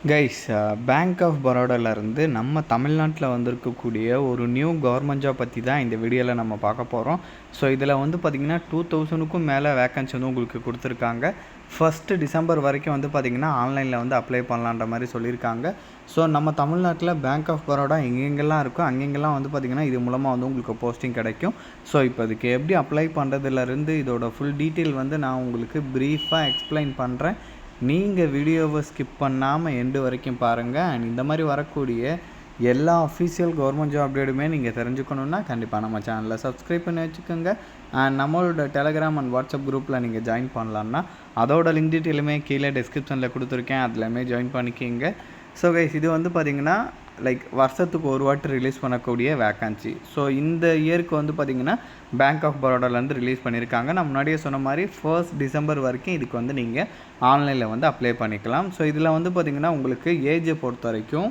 Guys, bank of பரோடாலேருந்து நம்ம தமிழ்நாட்டில் வந்திருக்கக்கூடிய ஒரு நியூ கவர்மெண்ட் ஜாப் பற்றி தான் இந்த வீடியோவில் நம்ம பார்க்க போகிறோம். ஸோ இதில் வந்து பார்த்திங்கன்னா 2000க்கும் மேலே வேக்கன்சி வந்து உங்களுக்கு கொடுத்துருக்காங்க. 1 டிசம்பர் வரைக்கும் வந்து பார்த்திங்கன்னா ஆன்லைனில் வந்து அப்ளை பண்ணலான்ற மாதிரி சொல்லியிருக்காங்க. ஸோ நம்ம தமிழ்நாட்டில் பேங்க் ஆஃப் பரோடா எங்கெங்கெல்லாம் இருக்கோ அங்கெங்கெல்லாம் வந்து பார்த்திங்கன்னா இது மூலமாக வந்து உங்களுக்கு போஸ்டிங் கிடைக்கும். ஸோ இப்போ இதுக்கு எப்படி அப்ளை பண்ணுறதுலேருந்து இதோட ஃபுல் டீட்டெயில் வந்து நான் உங்களுக்கு ப்ரீஃபாக எக்ஸ்பிளைன் பண்ணுறேன். நீங்கள் வீடியோவை ஸ்கிப் பண்ணாமல் எண்டு வரைக்கும் பாருங்கள். அண்ட் இந்த மாதிரி வரக்கூடிய எல்லா அஃபீஷியல் கவர்மெண்ட் ஜாப் அப்டேட்டுமே நீங்கள் தெரிஞ்சுக்கணுன்னா கண்டிப்பாக நம்ம சேனலில் சப்ஸ்கிரைப் பண்ணி வச்சுக்கோங்க. அண்ட் நம்மளோட டெலகிராம் அண்ட் வாட்ஸ்அப் குரூப்பில் நீங்கள் ஜாயின் பண்ணலான்னா அதோட லிங்க் டீட்டெயிலுமே கீழே டிஸ்கிரிப்ஷனில் கொடுத்துருக்கேன், அதிலுமே ஜாயின் பண்ணிக்கிங்க. ஸோ கைஸ், இது வந்து பார்த்திங்கன்னா வருஷத்துக்கு ஒரு வாட்டி ரிலீஸ் பண்ணக்கூடிய வேக்கன்சி. ஸோ இந்த இயருக்கு வந்து பார்த்திங்கன்னா பேங்க் ஆஃப் பரோடாலேருந்து ரிலீஸ் பண்ணியிருக்காங்க. நான் முன்னாடியே சொன்ன மாதிரி 1 டிசம்பர் வரைக்கும் இதுக்கு வந்து நீங்கள் ஆன்லைனில் வந்து அப்ளை பண்ணிக்கலாம். ஸோ இதில் வந்து பார்த்திங்கன்னா உங்களுக்கு ஏஜை பொறுத்த வரைக்கும்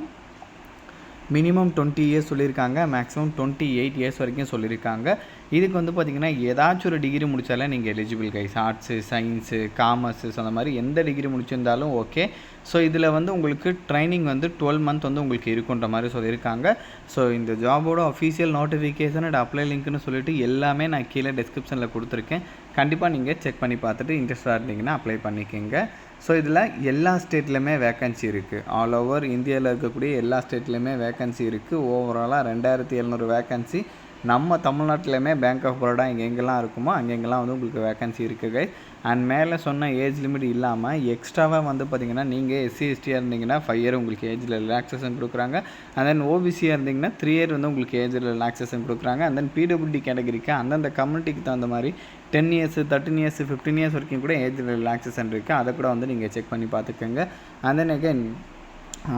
மினிமம் 20 இயர்ஸ் சொல்லியிருக்காங்க, மேக்ஸிமம் 28 இயர்ஸ் வரைக்கும் சொல்லியிருக்காங்க. இதுக்கு வந்து பார்த்திங்கன்னா ஏதாச்சும் ஒரு டிகிரி முடித்தாலே நீங்கள் eligible guys. Arts, science, commerce, so அந்த மாதிரி எந்த டிகிரி முடிச்சிருந்தாலும் ஓகே. ஸோ இதில் வந்து உங்களுக்கு ட்ரைனிங் வந்து 12 மந்த் வந்து உங்களுக்கு இருக்குன்ற மாதிரி சொல்லியிருக்காங்க. ஸோ இந்த ஜாபோட அஃபீஷியல் நோட்டிஃபிகேஷன் அண்ட் அப்ளை லிங்க்னு சொல்லிட்டு எல்லாமே நான் கீழே டிஸ்கிரிப்ஷனில் கொடுத்துருக்கேன். கண்டிப்பாக நீங்கள் செக் பண்ணி பார்த்துட்டு இன்ட்ரெஸ்டாக இருந்தீங்கன்னா அப்ளை பண்ணிக்கோங்க. ஸோ இதில் எல்லா ஸ்டேட்லையுமே வேக்கன்சி இருக்குது. ஆல் ஓவர் இந்தியாவில் இருக்கக்கூடிய எல்லா ஸ்டேட்லேயுமே வேக்கன்சி இருக்குது. ஓவராலாக 2700 வேக்கன்சி நம்ம தமிழ்நாட்டிலையுமே பேங்க் ஆஃப் பரோடா எங்கெங்கெல்லாம் இருக்குமோ அங்கெங்கெல்லாம் வந்து உங்களுக்கு வேக்கன்சி இருக்குது. அண்ட் மேலே சொன்ன ஏஜ் லிமிட் இல்லாமல் எக்ஸ்ட்ராவாக வந்து பார்த்திங்கன்னா நீங்கள் எஸ்சி எஸ்டியாக இருந்தீங்கன்னா 5 இயர் உங்களுக்கு ஏஜில் ரிலாக்ஸேஷன் கொடுக்குறாங்க. அண்ட் தென் ஓபிசியாக இருந்தீங்கன்னா 3 இயர் வந்து உங்களுக்கு ஏஜில் ரிலாக்ஸேஷன் கொடுக்குறாங்க. அண்ட் தென் பிடபிள்யூடி கேட்டகரிக்கு அந்தந்த கம்யூனிட்டிக்கு தகுந்த மாதிரி 10 இயர்ஸ், 13 இயர்ஸ், 15 இயர்ஸ் வரைக்கும் கூட ஏஜில் ரிலாக்ஸேஷன் இருக்குது. அதை கூட வந்து நீங்கள் செக் பண்ணி பார்த்துக்கோங்க. அண்ட் தென் அகைன்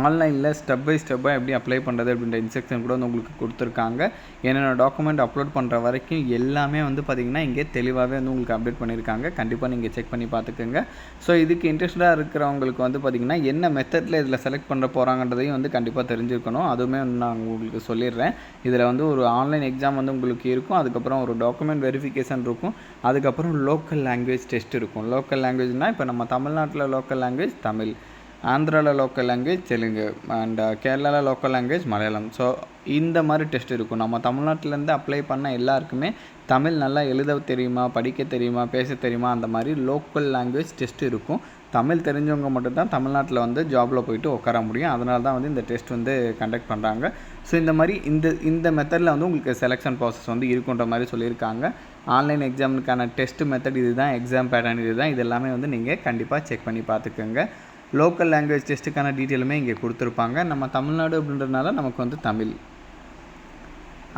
ஆன்லைனில் ஸ்டெப் பை ஸ்டெப்பாக எப்படி அப்ளை பண்ணுறது அப்படின்ற இன்ஸ்ட்ரக்ஷன் கூட வந்து உங்களுக்கு கொடுத்துருக்காங்க. என்னென்ன டாக்குமெண்ட் அப்லோட் பண்ணுற வரைக்கும் எல்லாமே வந்து பார்த்திங்கன்னா இங்கே தெளிவாகவே வந்து உங்களுக்கு அப்டேட் பண்ணியிருக்காங்க. கண்டிப்பாக நீங்கள் செக் பண்ணி பார்த்துக்கோங்க. ஸோ இதுக்கு இன்ட்ரெஸ்டாக இருக்கிறவங்களுக்கு வந்து பார்த்திங்கன்னா என்ன மெத்தடில் இதில் செலக்ட் பண்ண போகிறாங்கன்றதையும் வந்து கண்டிப்பாக தெரிஞ்சுக்கணும். அதுவுமே வந்து நான் உங்களுக்கு சொல்லிடுறேன். இதில் வந்து ஒரு ஆன்லைன் எக்ஸாம் வந்து உங்களுக்கு இருக்கும், அதுக்கப்புறம் ஒரு டாக்குமெண்ட் வெரிஃபிகேஷன் இருக்கும், அதுக்கப்புறம் லோக்கல் லாங்குவேஜ் டெஸ்ட் இருக்கும். லோக்கல் லாங்குவேஜ்னால் இப்போ நம்ம தமிழ்நாட்டில் லோக்கல் லாங்குவேஜ் தமிழ், ஆந்திராவில் லோக்கல் லாங்குவேஜ் தெலுங்கு, அண்ட் கேரளாவில் லோக்கல் லாங்குவேஜ் மலையாளம். ஸோ இந்த மாதிரி டெஸ்ட் இருக்கும். நம்ம தமிழ்நாட்டிலேருந்து அப்ளை பண்ண எல்லாருக்குமே தமிழ் நல்லா எழுத தெரியுமா, படிக்க தெரியுமா, பேச தெரியுமா, அந்த மாதிரி லோக்கல் லாங்குவேஜ் டெஸ்ட் இருக்கும். தமிழ் தெரிஞ்சவங்க மட்டும்தான் தமிழ்நாட்டில் வந்து ஜாபில் போயிட்டு உட்கார முடியும். அதனால தான் வந்து இந்த டெஸ்ட் வந்து கண்டக்ட் பண்ணுறாங்க. ஸோ இந்த மாதிரி இந்த மெத்தடில் வந்து உங்களுக்கு செலெக்ஷன் ப்ராசஸ் வந்து இருக்குன்ற மாதிரி சொல்லியிருக்காங்க. ஆன்லைன் எக்ஸாமுக்கான டெஸ்ட் மெத்தட் இது தான், எக்ஸாம் பேட்டர்ன் இது தான். இது எல்லாமே வந்து நீங்கள் கண்டிப்பாக செக் பண்ணி பார்த்துக்கோங்க. லோக்கல் லாங்குவேஜ் டெஸ்ட்டுக்கான டீட்டெயிலுமே இங்கே கொடுத்துருப்பாங்க. நம்ம தமிழ்நாடு அப்படின்றதுனால நமக்கு வந்து தமிழ்.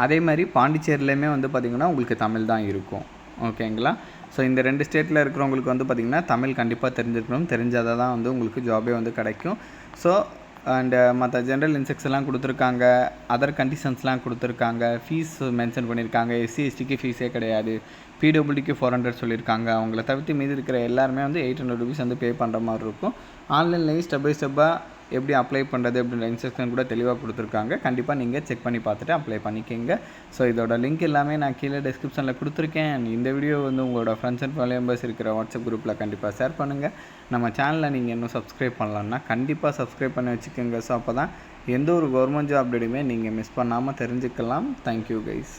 அதே மாதிரி பாண்டிச்சேரியிலையுமே வந்து பார்த்திங்கன்னா உங்களுக்கு தமிழ் தான் இருக்கும். ஓகேங்களா? ஸோ இந்த 2 ஸ்டேட்டில் இருக்கிறவங்களுக்கு வந்து பார்த்திங்கன்னா தமிழ் கண்டிப்பாக தெரிஞ்சிருக்கணும். தெரிஞ்சால் தான் வந்து உங்களுக்கு ஜாபே வந்து கிடைக்கும். ஸோ அண்டு மற்ற ஜென்ரல் இன்ஸ்ட்ரக்ஷன்லாம் கொடுத்துருக்காங்க, அதர் கண்டிஷன்ஸ்லாம் கொடுத்துருக்காங்க, ஃபீஸ் மென்ஷன் பண்ணியிருக்காங்க. எஸ்சி எஸ்டிக்கு ஃபீஸே கிடையாது, பிடபிள்யூடிக்கு 400 சொல்லியிருக்காங்க. அவங்கள தவிர்த்து மீதி இருக்கிற எல்லாருமே வந்து 800 ருபீஸ் வந்து பே பண்ணுற மாதிரி இருக்கும். ஆன்லைன்லேயும் ஸ்டெப் பை ஸ்டெப்பாக எப்படி அப்ளை பண்ணுறது அப்படின்ற இன்ஸ்ட்ரக்ஷன் கூட தெளிவாக கொடுத்துருக்காங்க. கண்டிப்பாக நீங்கள் செக் பண்ணி பார்த்துட்டு அப்ளை பண்ணிக்கோங்க. ஸோ இதோட லிங்க் எல்லாமே நான் கீழே டிஸ்கிரிப்ஷனில் கொடுத்துருக்கேன். இந்த வீடியோ வந்து உங்களோட ஃப்ரெண்ட்ஸ் அண்ட் ஃபேமிலி மெம்பர்ஸ் இருக்கிற வாட்ஸ்அப் குரூப்பில் கண்டிப்பாக ஷேர் பண்ணுங்கள். நம்ம சேனலில் நீங்கள் இன்னும் சப்ஸ்கிரைப் பண்ணலான்னா கண்டிப்பாக சப்ஸ்கிரைப் பண்ணி வச்சுக்கோங்க. ஸோ அப்போ தான் எந்த ஒரு கவர்மெண்ட் ஜாப் அப்டேட்டுமே நீங்கள் மிஸ் பண்ணாமல் தெரிஞ்சுக்கலாம். Thank you guys.